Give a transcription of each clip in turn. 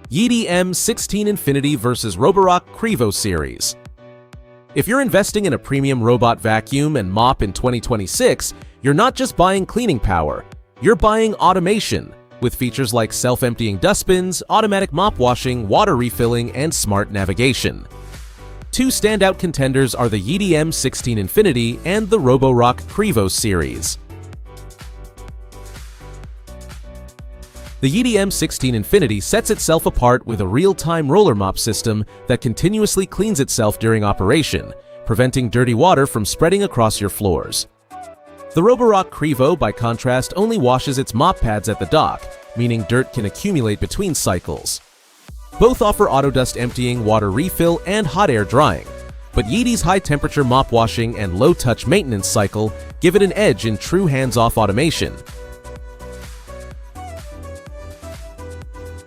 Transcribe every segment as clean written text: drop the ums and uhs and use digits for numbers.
Yeedi M16 Infinity vs Roborock Qrevo series. If you're investing in a premium robot vacuum and mop in 2026, you're not just buying cleaning power, you're buying automation, with features like self-emptying dustbins, automatic mop washing, water refilling, and smart navigation. Two standout contenders are the Yeedi M16 Infinity and the Roborock Qrevo series. The Yeedi M16 Infinity sets itself apart with a real-time roller mop system that continuously cleans itself during operation, preventing dirty water from spreading across your floors. The Roborock Qrevo, by contrast, only washes its mop pads at the dock, meaning dirt can accumulate between cycles. Both offer auto dust emptying, water refill, and hot air drying, but Yeedi's high-temperature mop washing and low-touch maintenance cycle give it an edge in true hands-off automation.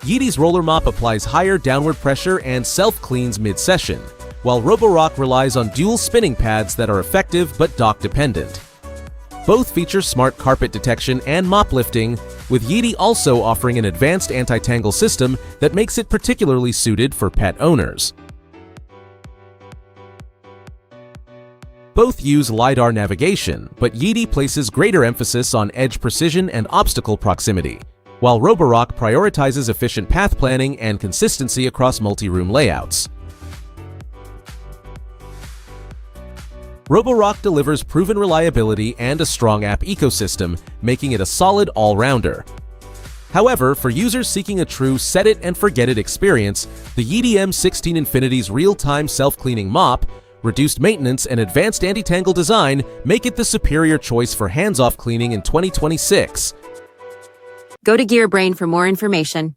Yeedi's roller mop applies higher downward pressure and self-cleans mid-session, while Roborock relies on dual spinning pads that are effective but dock-dependent. Both feature smart carpet detection and mop lifting, with Yeedi also offering an advanced anti-tangle system that makes it particularly suited for pet owners. Both use LiDAR navigation, but Yeedi places greater emphasis on edge precision and obstacle proximity, while Roborock prioritizes efficient path planning and consistency across multi-room layouts. Roborock delivers proven reliability and a strong app ecosystem, making it a solid all-rounder. However, for users seeking a true set-it-and-forget-it experience, the Yeedi M16 Infinity's real-time self-cleaning mop, reduced maintenance, and advanced anti-tangle design make it the superior choice for hands-off cleaning in 2026. Go to GearBrain for more information.